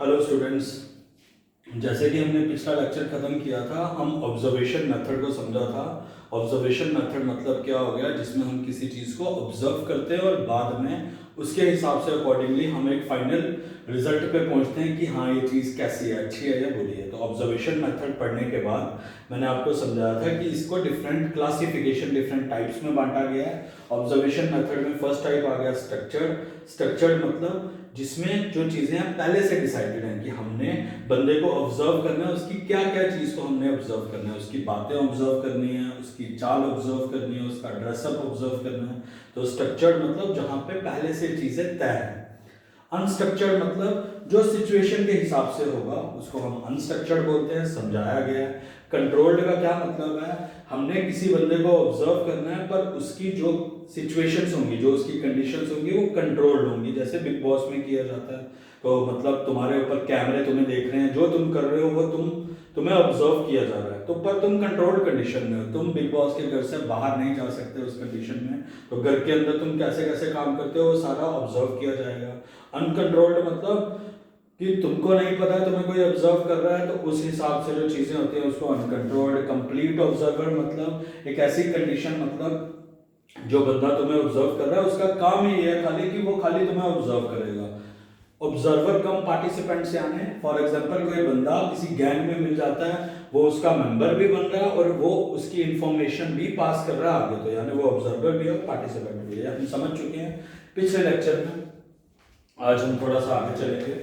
Hello students. जैसे कि हमने पिछला लेक्चर खत्म किया था, हम ऑब्जर्वेशन मेथड को समझा था। ऑब्जर्वेशन मेथड मतलब क्या हो गया, जिसमें हम किसी चीज़ को ऑब्जर्व करते हैं और बाद में उसके हिसाब से अकॉर्डिंगली हम एक फाइनल रिजल्ट पे पहुंचते हैं कि हाँ ये चीज़ कैसी है, अच्छी है या बुरी है। तो ऑब्जर्वेशन मेथड पढ़ने के बाद मैंने आपको समझाया था कि इसको डिफरेंट क्लासिफिकेशन, डिफरेंट टाइप्स में बांटा गया है। ऑब्जर्वेशन मेथड में फर्स्ट टाइप आ गया स्ट्रक्चर्ड। स्ट्रक्चर्ड मतलब जिसमें जो चीज़ें पहले से डिसाइडेड हैं कि हमने बंदे को ऑब्जर्व करना है, उसकी क्या क्या चीज़ को हमने ऑब्जर्व करना है, उसकी बातें ऑब्जर्व करनी है, उसकी चाल ऑब्जर्व करनी है, उसका ड्रेसअप ऑब्जर्व करना है। तो स्ट्रक्चर्ड मतलब जहाँ पे पहले से चीज़ें तय है। अनस्ट्रक्चर्ड मतलब जो सिचुएशन के हिसाब से होगा उसको हम अनस्ट्रक्चर्ड बोलते हैं, समझाया गया है। कंट्रोल्ड का क्या मतलब है, हमने किसी बंदे को ऑब्जर्व करना है पर उसकी जो सिचुएशंस होंगी, जो उसकी कंडीशंस होंगी वो कंट्रोल्ड होंगी, जैसे बिग बॉस में किया जाता है। तो मतलब तुम्हारे ऊपर कैमरे तुम्हें देख रहे हैं, जो तुम कर रहे हो वो तुम्हें ऑब्जर्व किया जा रहा है, तो पर तुम कंट्रोल्ड कंडीशन में हो, तुम बिग बॉस के घर से बाहर नहीं जा सकते उस कंडीशन में। तो घर के अंदर तुम कैसे कैसे काम करते हो वो सारा ऑब्जर्व किया जाएगा। अनकंट्रोल्ड मतलब कि तुमको नहीं पता है, तुम्हें कोई ऑब्जर्व कर रहा है, तो उस हिसाब से जो चीजें होती हैं उसको अनकंट्रोल्ड। कंप्लीट ऑब्जर्वर मतलब एक ऐसी कंडीशन, मतलब जो बंदा तुम्हें ऑब्जर्व कर रहा है उसका काम ही है खाली कि वो खाली तुम्हें ऑब्जर्व करेगा। ऑब्जर्वर कम पार्टिसिपेंट से आने। फॉर एग्जांपल कोई बंदा किसी गैंग में मिल जाता है, वो उसका मेंबर भी बन रहा है और वो उसकी इंफॉर्मेशन भी पास कर रहा है आगे, तो यानी वो ऑब्जर्वर भी है और पार्टिसिपेंट भी है। हम समझ चुके हैं पिछले लेक्चर में। आज हम थोड़ा सा आगे चलेंगे।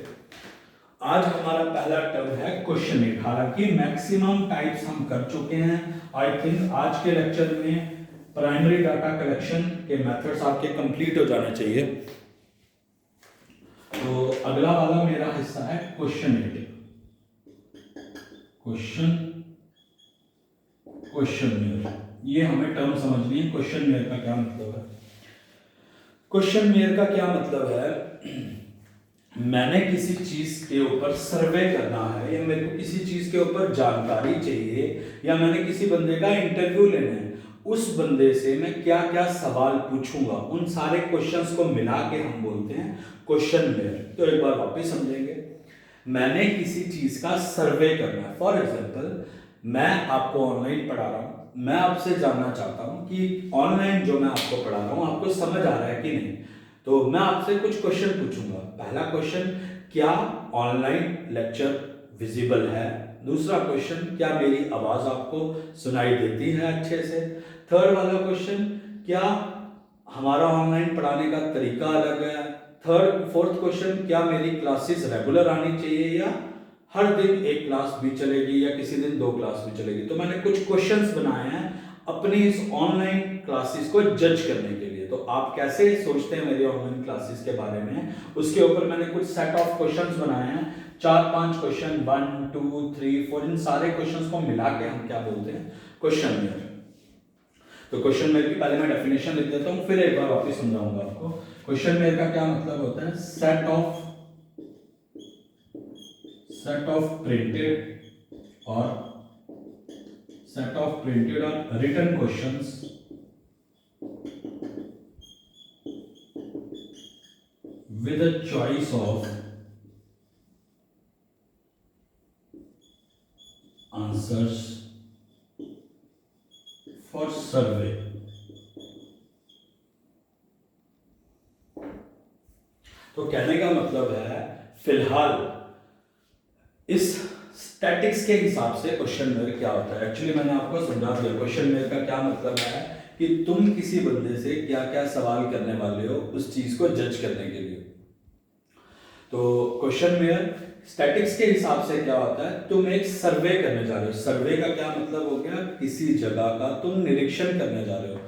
आज हमारा पहला टर्म है क्वेश्चन। हालांकि मैक्सिमम टाइप्स हम कर चुके हैं। आई थिंक आज के लेक्चर में प्राइमरी डाटा कलेक्शन के मेथड्स आपके कंप्लीट हो जाने चाहिए। तो अगला वाला मेरा हिस्सा है क्वेश्चन। क्वेश्चन ये हमें टर्म समझनी है। क्वेश्चन का क्या मतलब है? क्वेश्चन का क्या मतलब है, मैंने किसी चीज के ऊपर सर्वे करना है या मेरे को किसी चीज के ऊपर जानकारी चाहिए या मैंने किसी बंदे का इंटरव्यू लेना है, उस बंदे से मैं क्या क्या सवाल पूछूंगा, उन सारे क्वेश्चंस को मिला के हम बोलते हैं क्वेश्चन मेयर। तो एक बार वापस समझेंगे। मैंने किसी चीज का सर्वे करना है। फॉर एग्जाम्पल मैं आपको ऑनलाइन पढ़ा रहा हूं, मैं आपसे जानना चाहता हूं कि ऑनलाइन जो मैं आपको पढ़ा रहा हूं आपको समझ आ रहा है कि नहीं। तो मैं आपसे कुछ क्वेश्चन पूछूंगा। पहला क्वेश्चन, क्या ऑनलाइन लेक्चर विजिबल है? दूसरा क्वेश्चन, क्या मेरी आवाज आपको सुनाई देती है अच्छे से? थर्ड वाला क्वेश्चन, क्या हमारा ऑनलाइन पढ़ाने का तरीका अलग है? फोर्थ क्वेश्चन, क्या मेरी क्लासेस रेगुलर आनी चाहिए या हर दिन एक क्लास भी चलेगी या किसी दिन दो क्लास भी चलेगी? तो मैंने कुछ क्वेश्चंस बनाए हैं अपनी इस ऑनलाइन क्लासेस को जज करने के लिए। तो आप कैसे सोचते हैं मेरी ऑनलाइन क्लासेस के बारे में, उसके ऊपर मैंने कुछ सेट ऑफ क्वेश्चंस बनाए हैं। 4-5 क्वेश्चन, 1 2 3 4, इन सारे क्वेश्चंस को मिला के हम क्या बोलते हैं? Questionnaire. तो क्वेश्चन मेयर की पहले मैं डेफिनेशन लिख देता हूं, फिर एक बार वापस समझाऊंगा आपको। क्वेश्चन मेयर का क्या मतलब होता है? सेट ऑफ प्रिंटेड और written questions with a choice of answers for survey। तो कहने का मतलब है फिलहाल इस स्टैटिक्स के हिसाब से क्वेश्चन मेयर क्या होता है। एक्चुअली मैंने आपको समझा दिया क्वेश्चन मेयर का क्या मतलब है, कि तुम किसी बंदे से क्या क्या सवाल करने वाले हो उस चीज को जज करने के लिए। तो क्वेश्चन मेयर स्टैटिक्स के हिसाब से क्या होता है, तुम एक सर्वे करने जा रहे हो। सर्वे का क्या मतलब हो गया, किसी जगह का तुम निरीक्षण करने जा रहे हो।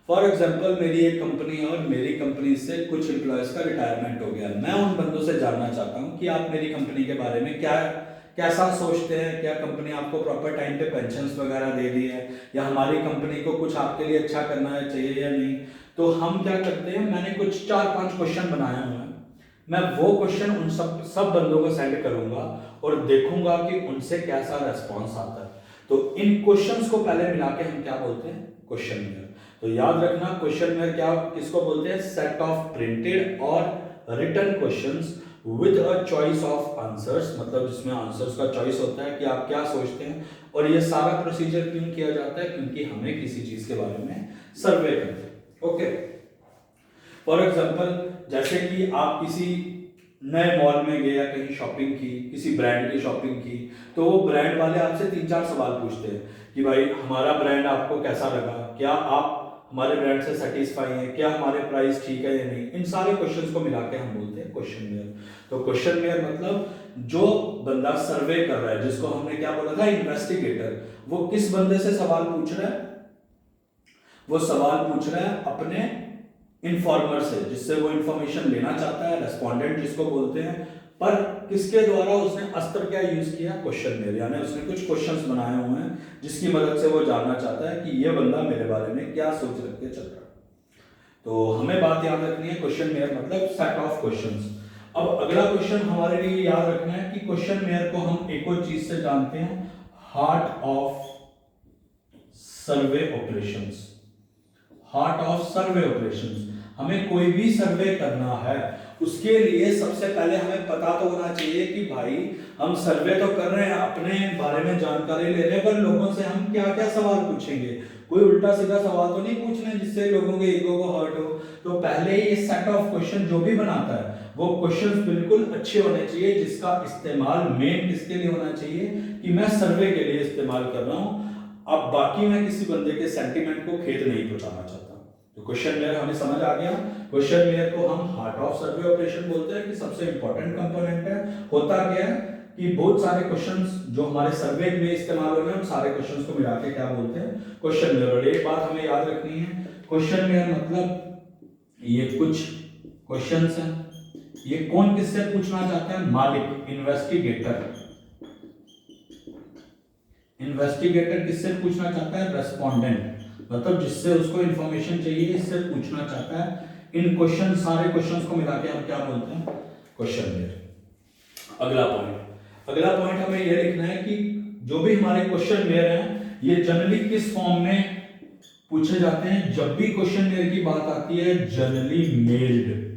फॉर एग्जाम्पल मेरी एक कंपनी है और मेरी कंपनी से कुछ एम्प्लॉयज का रिटायरमेंट हो गया। मैं उन बंदों से जानना चाहता हूं कि आप मेरी कंपनी के बारे में कैसा सोचते हैं, क्या कंपनी आपको प्रॉपर टाइम पे पेंशन्स वगैरह दे रही है या हमारी कंपनी को कुछ आपके लिए अच्छा करना चाहिए या नहीं। तो हम क्या करते हैं, मैंने कुछ 4-5 क्वेश्चन बनाए हुए हैं। मैं वो क्वेश्चन उन सब बंदों को सेंड करूंगा और देखूंगा कि उनसे कैसा रेस्पॉन्स आता है। तो इन क्वेश्चंस को पहले मिला के हम क्या बोलते हैं? Questionnaire. तो याद रखना क्वेश्चन मेयर क्या किसको बोलते हैं? सेट ऑफ प्रिंटेड और written questions with a choice of answers, मतलब जिसमें आंसर्स का चॉइस होता है कि आप क्या सोचते हैं। और ये सारा प्रोसीजर क्यों किया जाता है? क्योंकि हमें किसी चीज के बारे में सर्वे करना है। ओके, फॉर एग्जाम्पल जैसे कि आप किसी नए मॉल में गए या कहीं शॉपिंग की, किसी ब्रांड की शॉपिंग की, तो वो ब्रांड वाले आपसे 3-4 सवाल पूछते हैं कि भाई हमारा ब्रांड आपको कैसा लगा, क्या आप हमारे ब्रांड से सेटिस्फाई हैं, क्या हमारे प्राइस ठीक है या नहीं। इन सारे क्वेश्चंस को मिला के हम बोलते हैं क्वेश्चनवेयर। तो क्वेश्चनवेयर मतलब जो बंदा सर्वे कर रहा है, जिसको हमने क्या बोला था, इन्वेस्टिगेटर, वो किस बंदे से सवाल पूछ रहा है? वो सवाल पूछ रहा है अपने इन्फॉर्मर से, जिससे वो इंफॉर्मेशन लेना चाहता है, रेस्पोंडेंट जिसको बोलते हैं। पर किसके द्वारा उसने अस्त्र क्या यूज किया? क्वेश्चनवेयर, यानी उसने कुछ क्वेश्चंस बनाए हुए हैं जिसकी मदद से वो जानना चाहता है कि ये बंदा मेरे बारे में क्या सोच रख के चल रहा है। तो हमें बात याद रखनी है, क्वेश्चनवेयर मतलब सेट ऑफ क्वेश्चंस। अब अगला क्वेश्चन हमारे लिए याद रखना है कि क्वेश्चनवेयर को हम एक और चीज से जानते हैं, heart of survey operations. Heart of survey operations, हमें कोई भी सर्वे करना है उसके लिए सबसे पहले हमें पता तो होना चाहिए कि भाई हम सर्वे तो कर रहे हैं, अपने बारे में जानकारी ले रहे हैं, पर लोगों से हम क्या क्या सवाल पूछेंगे? कोई उल्टा सीधा सवाल तो नहीं पूछना जिससे लोगों के ईगो को हर्ट हो। तो पहले ये सेट ऑफ क्वेश्चन जो भी बनाता है वो क्वेश्चंस बिल्कुल अच्छे होने चाहिए, जिसका इस्तेमाल मेन किसके लिए होना चाहिए कि मैं सर्वे के लिए इस्तेमाल कर रहा हूं। अब बाकी मैं किसी बंदे के सेंटीमेंट को खेद नहीं पहुंचाना चाहता। तो क्वेश्चनवेयर हमें समझ आ गया। क्वेश्चनवेयर को हम हार्ट ऑफ सर्वे ऑपरेशन बोलते हैं कि सबसे इंपॉर्टेंट कंपोनेंट है। होता क्या है कि बहुत सारे क्वेश्चंस जो हमारे सर्वे में इस्तेमाल हो रहे हैं, उन सारे क्वेश्चंस को मिला के क्या बोलते हैं? क्वेश्चनवेयर। और एक बात हमें याद रखनी है, क्वेश्चनवेयर मतलब ये कुछ क्वेश्चंस हैं, ये कौन किससे पूछना चाहता है? मालिक, इन्वेस्टिगेटर। इन्वेस्टिगेटर किससे पूछना चाहता है? रेस्पोंडेंट, मतलब जिससे उसको इंफॉर्मेशन चाहिए, इससे पूछना चाहता है। इन क्वेश्चन, सारे क्वेश्चंस को मिला के हम क्या बोलते हैं? क्वेश्चनवेयर। अगला पॉइंट हमें यह लिखना है कि जो भी हमारे क्वेश्चनवेयर हैं ये जनरली किस फॉर्म में पूछे जाते हैं? जब भी क्वेश्चनवेयर की बात आती है, जनरली मेल्ड।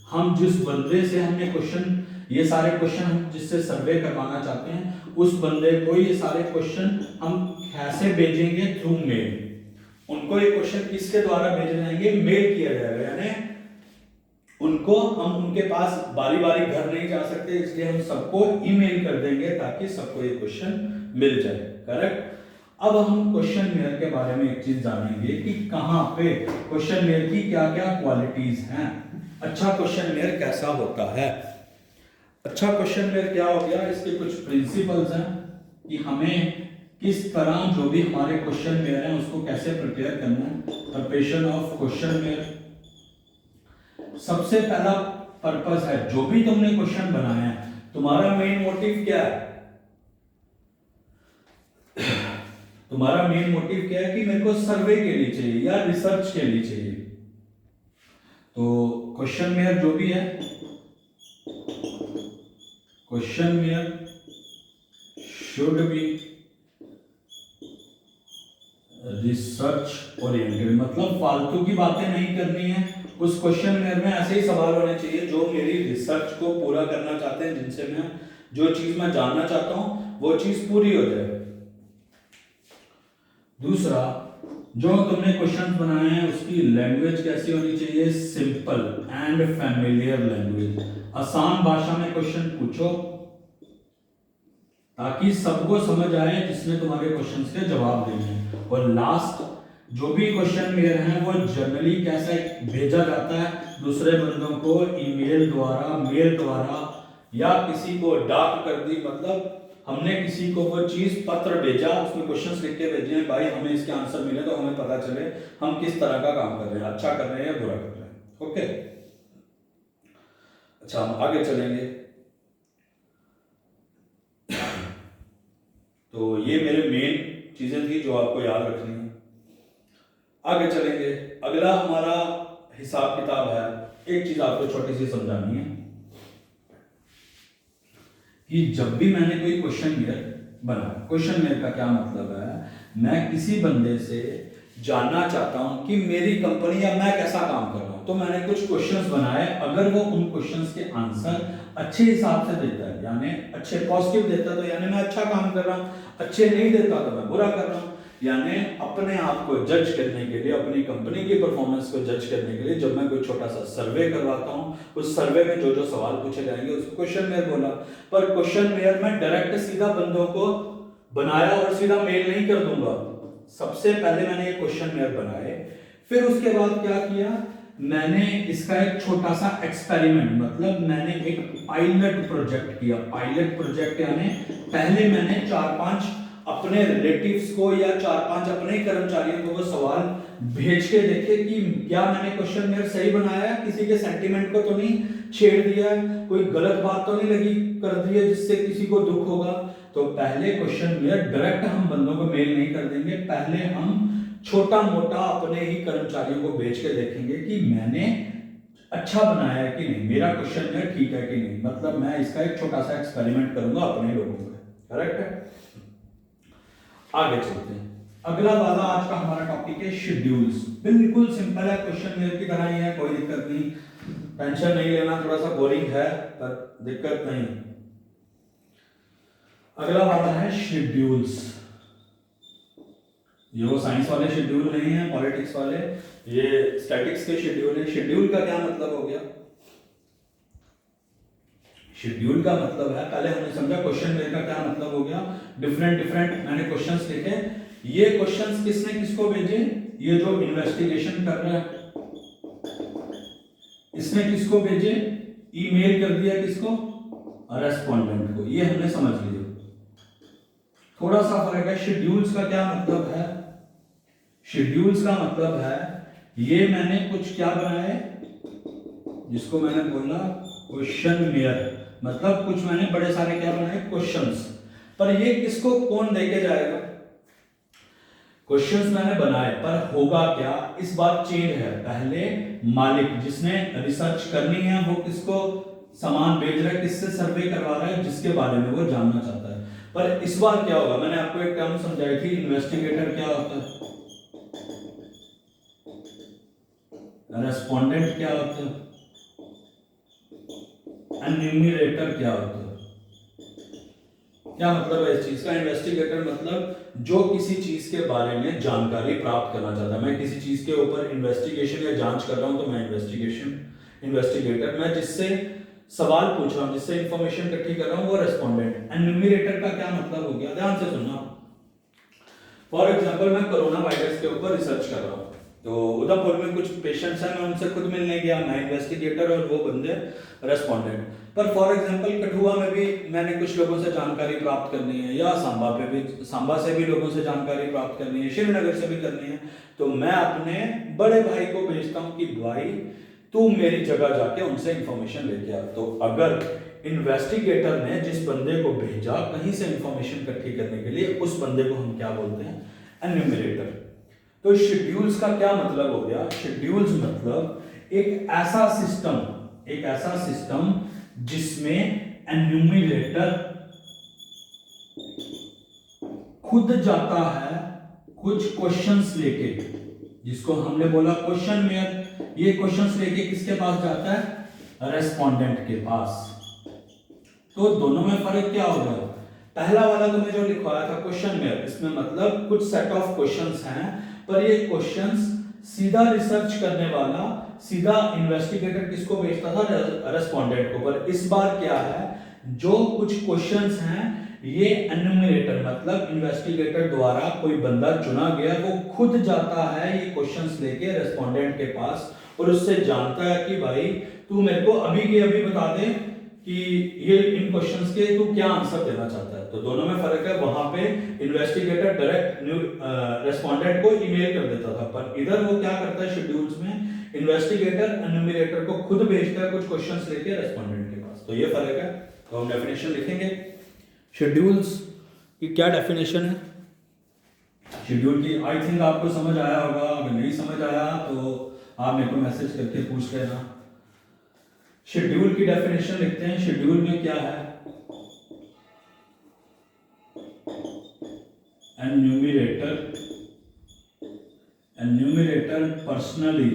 हम जिस बंदे से हमने क्वेश्चन, ये सारे क्वेश्चन हम जिससे सर्वे करवाना चाहते हैं, उस बंदे को ये सारे क्वेश्चन हम कैसे भेजेंगे? Through mail. उनको ये क्वेश्चन किसके द्वारा भेजे जाएंगे? मेल किया जाएगा, यानी उनको हम उनके पास बारी बारी घर नहीं जा सकते, इसलिए हम सबको ईमेल कर देंगे ताकि सबको ये क्वेश्चन मिल जाए। करेक्ट। अब हम क्वेश्चनवेयर के बारे में एक चीज जानेंगे कि कहां पे क्वेश्चनवेयर की क्या क्या क्वालिटीज हैं। अच्छा क्वेश्चनवेयर कैसा होता है? अच्छा क्वेश्चनवेयर क्या हो गया? इसके कुछ प्रिंसिपल्स हैं कि हमें किस तरह जो भी हमारे क्वेश्चनवेयर हैं उसको कैसे प्रिपेयर करना है। प्रिपरेशन ऑफ क्वेश्चनवेयर, सबसे पहला पर्पस है, जो भी तुमने क्वेश्चन बनाया है तुम्हारा मेन मोटिव क्या है? तुम्हारा मेन मोटिव क्या है कि मेरे को सर्वे के लिए चाहिए या रिसर्च के लिए चाहिए। तो क्वेश्चनवेयर जो भी है, क्वेश्चनवेयर शुड बी रिसर्च ओरिएंटेड, मतलब फालतू की बातें नहीं करनी है। उस क्वेश्चनवेयर में ऐसे ही सवाल होने चाहिए जो मेरी रिसर्च को पूरा करना चाहते हैं, जिनसे मैं जो चीज मैं जानना चाहता हूं वो चीज पूरी हो जाए। दूसरा, जो तुमने क्वेश्चन बनाए हैं उसकी लैंग्वेज कैसी होनी चाहिए? सिंपल एंड फैमिलियर लैंग्वेज, आसान भाषा में क्वेश्चन पूछो ताकि सबको समझ आए जिसने तुम्हारे क्वेश्चंस के जवाब देने हैं। और लास्ट, जो भी क्वेश्चनवेयर हैं वो जनरली कैसे भेजा जाता है? दूसरे बंदों को ईमेल द्वारा, मेल द्वारा, या किसी को डाक कर दी, मतलब हमने किसी को वो चीज पत्र भेजा, उसमें क्वेश्चंस लिख के भेजे हैं, भाई हमें इसके आंसर मिले तो हमें पता चले हम किस तरह का काम कर रहे हैं, अच्छा कर रहे हैं या बुरा कर रहे हैं। ओके, अच्छा हम आगे चलेंगे। तो ये मेरे मेन चीजें थी जो आपको याद रखनी है। आगे चलेंगे, अगला हमारा हिसाब किताब है। एक चीज आपको छोटी सी समझानी है कि जब भी मैंने कोई क्वेश्चनवेयर बना, क्वेश्चनवेयर का क्या मतलब है? मैं किसी बंदे से जानना चाहता हूं कि मेरी कंपनी या मैं कैसा काम कर रहा हूं। तो मैंने कुछ क्वेश्चंस बनाए, अगर वो उन क्वेश्चंस के आंसर अच्छे हिसाब से देता है, यानी अच्छे पॉजिटिव देता है तो यानी मैं अच्छा काम कर रहा हूँ, अच्छे नहीं देता तो मैं बुरा कर रहा हूँ। यानी अपने आप को जज करने के लिए, अपनी कंपनी की परफॉर्मेंस को जज करने के लिए जब मैं कोई छोटा सा सर्वे करवाता हूँ, उस सर्वे में जो जो सवाल पूछे जाएंगे उसको क्वेश्चन बोला। पर क्वेश्चन मैं डायरेक्ट सीधा बंदों को बनाया और सीधा मेल नहीं कर दूंगा। सबसे पहले मैंने एक क्वेश्चन बनाए, फिर उसके बाद क्या किया, मैंने इसका एक छोटा सा एक्सपेरिमेंट, मतलब मैंने एक पायलट प्रोजेक्ट किया। पायलट प्रोजेक्ट यानी पहले मैंने 4-5 अपने रिलेटिव्स को या 4-5 अपने कर्मचारियों को वो सवाल भेज के देखे कि क्या मैंने क्वेश्चन मेरे सही बनाया है, किसी के सेंटीमेंट को तो नहीं छेड़ दिया है, कोई गलत बात तो नहीं लगी कर दी है जिससे किसी को दुख होगा। तो पहले क्वेश्चन डायरेक्ट हम बंदों को मेल नहीं कर देंगे, पहले हम छोटा मोटा अपने ही कर्मचारियों को भेज के देखेंगे कि मैंने अच्छा बनाया है कि नहीं, मेरा क्वेश्चन ठीक है कि नहीं। मतलब मैं इसका एक छोटा सा एक्सपेरिमेंट करूंगा अपने लोगों पे। करेक्ट है। आगे चलते हैं। अगला वाला आज का हमारा टॉपिक है शेड्यूल्स। बिल्कुल सिंपल है, क्वेश्चन मेरे की तरह ही है, कोई दिक्कत नहीं, टेंशन नहीं लेना। थोड़ा सा बोरिंग है पर दिक्कत नहीं। अगला वाला है शेड्यूल्स। ये वो साइंस वाले शेड्यूल नहीं है, पॉलिटिक्स वाले, ये स्टैटिक्स के शेड्यूल है। शेड्यूल का क्या मतलब हो गया? शेड्यूल का मतलब है, पहले हमने समझा क्वेश्चन मेरे का क्या मतलब हो गया। डिफरेंट मैंने क्वेश्चंस लिखे, ये क्वेश्चंस किसने किसको भेजे? ये जो इन्वेस्टिगेशन कर रहा है इसने किसको भेजे? ईमेल कर दिया किसको? रेस्पोंडेंट को। ये हमने समझ लिया। थोड़ा सा फर्क है। शेड्यूल्स का क्या मतलब है? शेड्यूल्स का मतलब है ये मैंने कुछ क्या बनाए, जिसको मैंने बोला क्वेश्चन मेयर, मतलब कुछ मैंने बड़े सारे क्या बनाए क्वेश्चंस। पर ये किसको कौन देके जाएगा? क्वेश्चंस मैंने बनाए पर होगा क्या, इस बार चेंज है। पहले मालिक जिसने रिसर्च करनी है वो किसको सामान भेज रहा है, किससे सर्वे करवा रहा है, जिसके बारे में वो जानना चाहता है। पर इस बार क्या होगा, मैंने आपको एक टर्म समझाई थी, इन्वेस्टिगेटर क्या होता है, रेस्पोंडेंट क्या होता है, एन्यूमरेटर क्या होता है। क्या मतलब है इस चीज का? इन्वेस्टिगेटर मतलब जो किसी चीज के बारे में जानकारी प्राप्त करना चाहता है। मैं किसी चीज के ऊपर इन्वेस्टिगेशन या जांच कर रहा हूं तो मैं इन्वेस्टिगेटर। मैं जिससे सवाल पूछ रहा हूं, जिससे इंफॉर्मेशन इकट्ठी कर रहा हूं, वो रेस्पोंडेंट। एन्यूमरेटर का क्या मतलब हो गया? ध्यान से सुनना। फॉर एग्जांपल मैं कोरोना वायरस के ऊपर रिसर्च कर रहा हूं, तो उधमपुर में कुछ पेशेंट्स हैं, मैं उनसे खुद मिलने गया, मैं इन्वेस्टिगेटर और वो बंदे रेस्पोंडेंट। पर फॉर एग्जांपल कठुआ में भी मैंने कुछ लोगों से जानकारी प्राप्त करनी है, या सांबा से भी लोगों से जानकारी प्राप्त करनी है, श्रीनगर से भी करनी है, तो मैं अपने बड़े भाई को भेजता हूं कि भाई तू मेरी जगह जाके उनसे इंफॉर्मेशन लेके आ। तो अगर इन्वेस्टिगेटर ने जिस बंदे को भेजा कहीं से इंफॉर्मेशन इकट्ठी करने के लिए, उस बंदे को हम क्या बोलते हैं? एन्यूमरेटर। तो शेड्यूल्स का क्या मतलब हो गया? शेड्यूल्स मतलब एक ऐसा सिस्टम जिसमें एन्यूमरेटर खुद जाता है कुछ क्वेश्चंस लेके, जिसको हमने बोला क्वेश्चन मेयर। ये क्वेश्चंस लेके किसके पास जाता है? रेस्पोंडेंट के पास। तो दोनों में फर्क क्या होगा? पहला वाला तुम्हें जो लिखवाया था क्वेश्चन मेयर, इसमें मतलब कुछ सेट ऑफ क्वेश्चंस हैं, पर ये क्वेश्चंस सीधा रिसर्च करने वाला सीधा इन्वेस्टिगेटर किसको भेजता था? रेस्पोंडेंट को। पर इस बार क्या है, जो कुछ क्वेश्चंस हैं ये एन्यूमरेटर मतलब इन्वेस्टिगेटर द्वारा कोई बंदा चुना गया, वो खुद जाता है ये क्वेश्चंस लेके रेस्पोंडेंट के पास और उससे जानता है कि भाई तू मेरे को अभी के अभी बता दे कि ये इन क्वेश्चंस के तू क्या आंसर देना चाहता है। तो दोनों में फर्क है। वहां पे इन्वेस्टिगेटर डायरेक्ट रेस्पोंडेंट को ईमेल कर देता था, पर इधर वो क्या करता है शेड्यूल्स में, इन्वेस्टिगेटर एन्यूमरेटर को खुद भेजता है कुछ क्वेश्चंस लेके रेस्पोंडेंट के पास। तो ये फर्क है। तो हम डेफिनेशन लिखेंगे शेड्यूल्स की। क्या डेफिनेशन है शेड्यूल की? आई थिंक आपको समझ आया होगा, अगर नहीं समझ आया तो आप मेरे को मैसेज करके पूछ लेना। शेड्यूल की डेफिनेशन लिखते हैं। शेड्यूल में क्या है? एन्यूमरेटर पर्सनली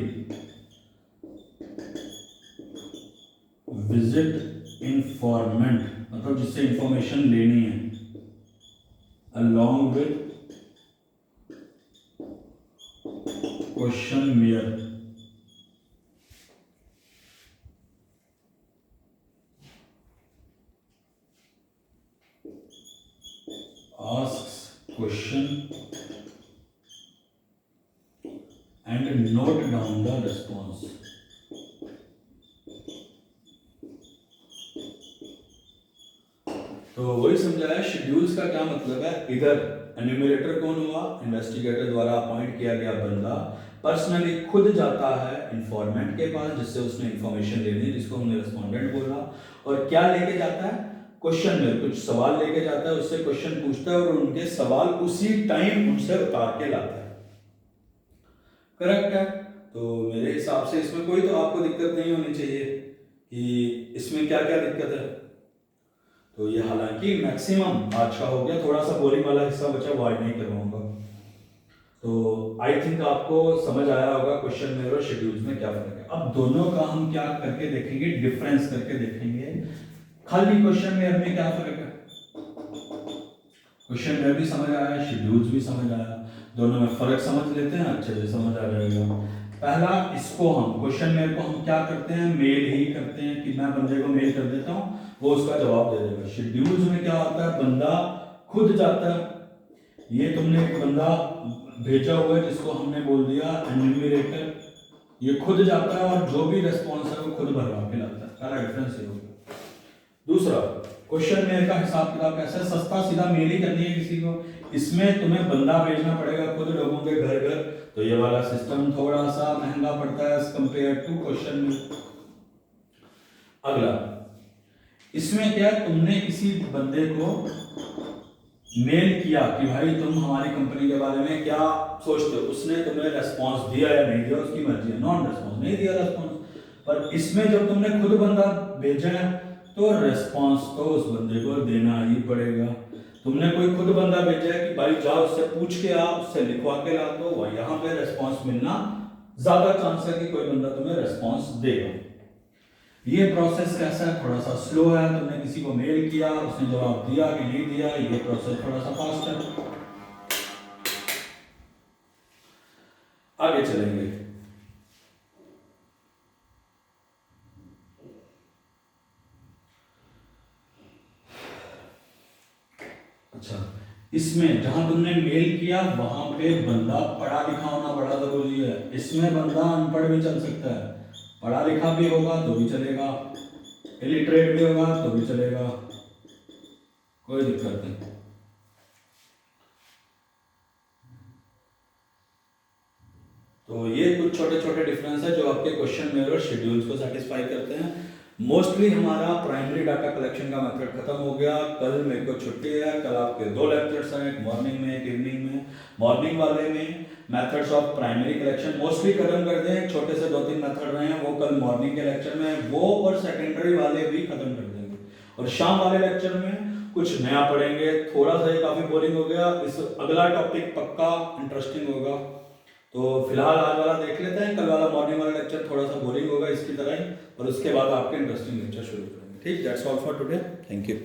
विजिट इन्फॉर्मेंट मतलब जिससे इंफॉर्मेशन लेनी है, along with questionnaire. Asks question and note down the response. तो वही समझाया शेड्यूल्स का क्या मतलब है। इधर एन्यूमरेटर कौन हुआ, इन्वेस्टिगेटर द्वारा अपॉइंट किया गया बंदा पर्सनली खुद जाता है इन्फॉर्मेंट के पास जिससे उसने इंफॉर्मेशन लेनी है, जिसको हमने रेस्पोंडेंट बोला, और क्या लेके जाता है, क्वेश्चन में कुछ सवाल लेके जाता है, उससे क्वेश्चन पूछता है और उनके सवाल उसी टाइम उनसे उतार के लाता है। करेक्ट है। तो मेरे हिसाब से इसमें कोई तो आपको दिक्कत नहीं होनी चाहिए कि इसमें क्या क्या दिक्कत है। तो ये हालांकि मैक्सिमम आज का हो गया, थोड़ा सा बोरिंग वाला हिस्सा बचा वो आज नहीं करवाऊंगा। तो आई थिंक आपको समझ आया होगा क्वेश्चन में और शेड्यूल्स में क्या फर्क है। अब दोनों का हम क्या करके देखेंगे, डिफरेंस करके देखेंगे। खाली क्वेश्चन में क्या फर्क है, क्वेश्चन में भी समझ आया, शेड्यूल्स भी समझ आया, दोनों में फर्क समझ लेते हैं, अच्छे से समझ आ जाएगा। पहला, इसको हम क्वेश्चन में को हम क्या करते हैं, मेल ही करते हैं कि मैं बंदे को मेल कर देता हूँ, वो उसका जवाब दे देगा। शेड्यूल्स में क्या होता है, बंदा खुद जाता है। ये तुमने एक बंदा भेजा हुआ है जिसको हमने बोल दिया एन्यूमरेटर, ये खुद जाता है और जो भी रेस्पॉन्स है वो खुद भरवा के लाता है। सारा डिफरेंस ये होगा। दूसरा, क्वेश्चन मेल का हिसाब किताब कैसा है, सस्ता सीधा मेल ही करनी है किसी को, इसमें तुम्हें बंदा भेजना पड़ेगा खुद लोगों के घर घर, तो ये वाला सिस्टम थोड़ा सा महंगा पड़ता है as compare to question mail. अगला, इसमें क्या, तुमने किसी बंदे को मेल किया कि भाई तुम हमारी कंपनी के बारे में क्या सोचते हो, उसने तुम्हें रेस्पॉन्स दिया या नहीं दिया उसकी मर्जी है, नॉन रेस्पॉन्स नहीं दिया रेस्पॉन्स। पर इसमें जब तुमने खुद बंदा भेजा है तो रेस्पॉन्स तो उस बंदे को देना ही पड़ेगा। तुमने कोई खुद बंदा भेजा है कि भाई जाओ उससे पूछ के आ, उससे लिखवा के ला, तो वह यहाँ पे रेस्पॉन्स मिलना ज्यादा चांस है कि कोई बंदा तुम्हें रेस्पॉन्स देगा। ये प्रोसेस कैसा है, थोड़ा सा स्लो है। तुमने किसी को मेल किया, उसने जवाब दिया कि नहीं दिया, ये प्रोसेस थोड़ा सा फास्ट है। आगे चलेंगे। अच्छा, इसमें जहां तुमने मेल किया वहां पे बंदा पढ़ा लिखा होना बड़ा जरूरी है। इसमें बंदा अनपढ़ भी चल सकता है, पढ़ा लिखा भी होगा तो भी चलेगा, इलिटरेट भी होगा तो भी चलेगा, कोई दिक्कत नहीं। तो ये कुछ छोटे छोटे डिफरेंस है जो आपके क्वेश्चन मेल और शेड्यूल्स को सेटिस्फाई करते हैं। मोस्टली हमारा प्राइमरी डाटा कलेक्शन का मेथड खत्म हो गया। कल मेरे को छुट्टी है, कल आपके 2 लेक्चर्स हैं, एक मॉर्निंग में एक इवनिंग में। मॉर्निंग वाले में methods of primary collection mostly खत्म कर दें, छोटे से 2-3 मेथड रहे हैं वो कल मॉर्निंग के लेक्चर में, वो और सेकेंडरी वाले भी खत्म कर देंगे। और शाम वाले लेक्चर में कुछ नया पढ़ेंगे। थोड़ा सा ये काफ़ी बोरिंग हो गया, इस अगला टॉपिक पक्का इंटरेस्टिंग होगा। तो फिलहाल आज वाला देख लेते हैं, कल वाला मॉर्निंग वाला लेक्चर थोड़ा सा बोरिंग होगा इसकी तरह ही, और उसके बाद आपके इंटरेस्टिंग लेक्चर शुरू करेंगे। ठीक, that's all for today, thank you.